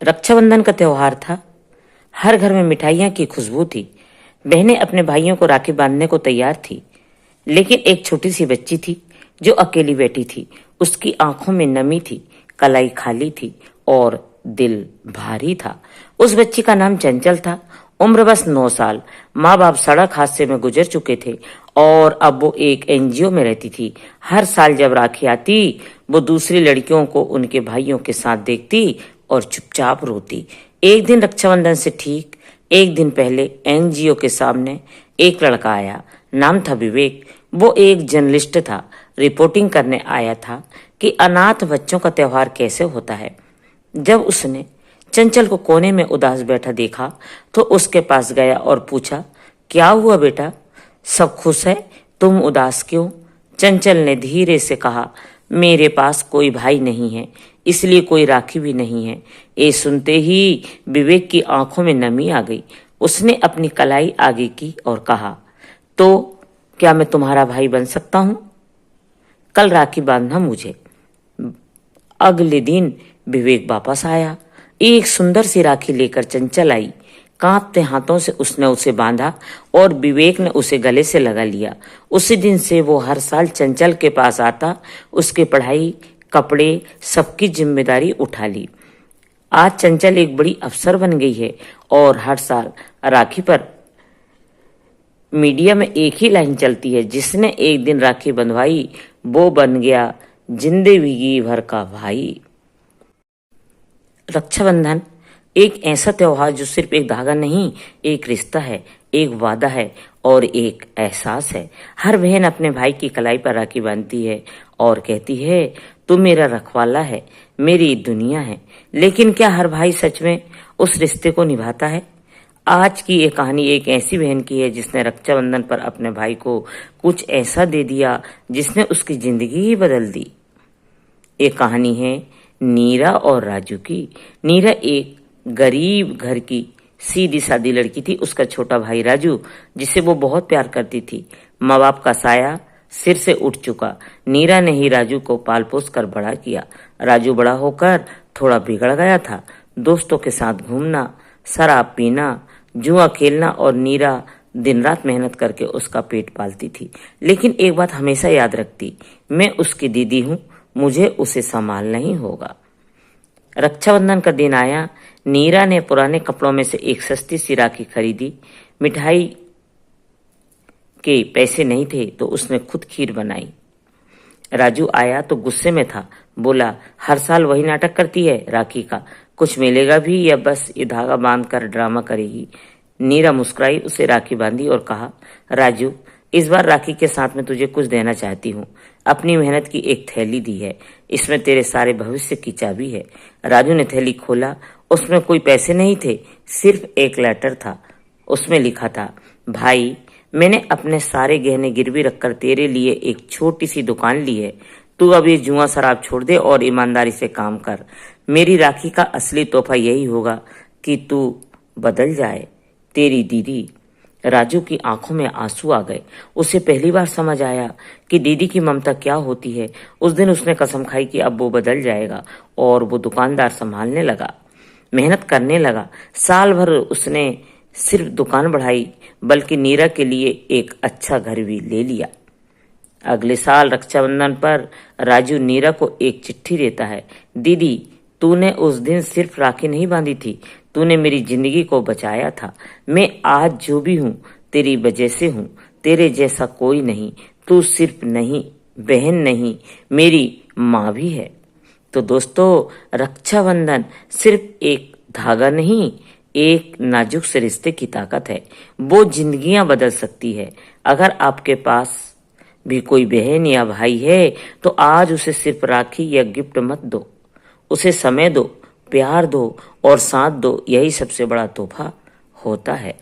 रक्षाबंधन का त्योहार था। हर घर में मिठाइयां की खुशबू थी। बहनें अपने भाइयों को राखी बांधने को तैयार थी, लेकिन एक छोटी सी बच्ची थी जो अकेली बैठी थी। उसकी आंखों में नमी थी, कलाई खाली थी और दिल भारी था। उस बच्ची का नाम चंचल था। उम्र बस 9 साल। माँ बाप सड़क हादसे में गुजर चुके थे और अब वो एक एनजीओ में रहती थी। हर साल जब राखी आती, वो दूसरी लड़कियों को उनके भाइयों के साथ देखती और चुपचाप रोती। एक दिन रक्षाबंधन से ठीक एक दिन पहले एनजीओ के सामने एक लड़का आया। नाम था विवेक। वो एक जर्नलिस्ट था। रिपोर्टिंग करने आया था कि अनाथ बच्चों का त्योहार कैसे होता है। जब उसने चंचल को कोने में उदास बैठा देखा तो उसके पास गया और पूछा, क्या हुआ बेटा, सब खुश है, तुम उदास क्यों? चंचल ने धीरे से कहा, मेरे पास कोई भाई नहीं है, इसलिए कोई राखी भी नहीं है। ये सुनते ही विवेक की आंखों में नमी आ गई। उसने अपनी कलाई आगे की और कहा, तो क्या मैं तुम्हारा भाई बन सकता हूं? कल राखी बांधना मुझे। अगले दिन विवेक वापस आया। एक सुंदर सी राखी लेकर चंचल आई। कांपते हाथों से उसने उसे बांधा और विवेक ने उसे गले से लगा लिया। उसी दिन से वो हर साल चंचल के पास आता, उसके पढ़ाई, कपड़े, सबकी जिम्मेदारी उठा ली। आज चंचल एक बड़ी अफसर बन गई है और हर साल राखी पर मीडिया में एक ही लाइन चलती है, जिसने एक दिन राखी बंधवाई वो बन गया जिंदगी भर का भाई। रक्षाबंधन एक ऐसा त्योहार जो सिर्फ एक धागा नहीं, एक रिश्ता है, एक वादा है और एक एहसास है। हर बहन अपने भाई की कलाई पर राखी बांधती है और कहती है, तू मेरा रखवाला है, मेरी दुनिया है। लेकिन क्या हर भाई सच में उस रिश्ते को निभाता है? आज की ये कहानी एक ऐसी बहन की है जिसने रक्षाबंधन पर अपने भाई को कुछ ऐसा दे दिया जिसने उसकी जिंदगी ही बदल दी। ये कहानी है नीरा और राजू की। नीरा एक गरीब घर की सीधी सादी लड़की थी। उसका छोटा भाई राजू, जिसे वो बहुत प्यार करती थी, माँ बाप का साया सिर से उठ चुका। नीरा ने ही राजू को पाल पोस कर बड़ा किया। राजू बड़ा होकर थोड़ा बिगड़ गया था। दोस्तों के साथ घूमना, शराब पीना, जुआ खेलना और नीरा दिन रात मेहनत करके उसका पेट पालती थी। लेकिन एक बात हमेशा याद रखती, मैं उसकी दीदी हूँ, मुझे उसे संभालना ही होगा। रक्षाबंधन का दिन आया। नीरा ने पुराने कपड़ों में से एक सस्ती सी राखी खरीदी। मिठाई के पैसे नहीं थे तो उसने खुद खीर बनाई। राजू आया तो गुस्से में था। बोला, हर साल वही नाटक करती है, राखी का कुछ मिलेगा भी या बस ये धागा बांध कर ड्रामा करेगी? नीरा मुस्कुराई, उसे राखी बांधी और कहा, राजू, इस बार राखी के साथ में तुझे कुछ देना चाहती हूँ। अपनी मेहनत की एक थैली दी है, इसमें तेरे सारे भविष्य की चाबी है। राजू ने थैली खोला। उसमें कोई पैसे नहीं थे, सिर्फ एक लेटर था। उसमें लिखा था, भाई, मैंने अपने सारे गहने गिरवी रखकर तेरे लिए एक छोटी सी दुकान ली है। तू अब ये जुआ शराब छोड़ दे और ईमानदारी से काम कर। मेरी राखी का असली तोहफा यही होगा कि तू बदल जाए। तेरी दीदी। राजू की आंखों में आंसू आ गए। उसे पहली बार समझ आया कि दीदी की ममता क्या होती है। उस दिन उसने कसम खाई कि अब वो बदल जाएगा और वो दुकानदार संभालने लगा, मेहनत करने लगा। साल भर उसने सिर्फ दुकान बढ़ाई, बल्कि नीरा के लिए एक अच्छा घर भी ले लिया। अगले साल रक्षाबंधन पर राजू नीरा को एक चिट्ठी देता है, दीदी, तूने उस दिन सिर्फ राखी नहीं बांधी थी, तूने मेरी जिंदगी को बचाया था। मैं आज जो भी हूँ तेरी वजह से हूँ। तेरे जैसा कोई नहीं। तू सिर्फ नहीं बहन नहीं, मेरी माँ भी है। तो दोस्तों, रक्षाबंधन सिर्फ एक धागा नहीं, एक नाजुक से रिश्ते की ताकत है। वो जिंदगियां बदल सकती है। अगर आपके पास भी कोई बहन या भाई है तो आज उसे सिर्फ राखी या गिफ्ट मत दो, उसे समय दो, प्यार दो और साथ दो। यही सबसे बड़ा तोहफा होता है।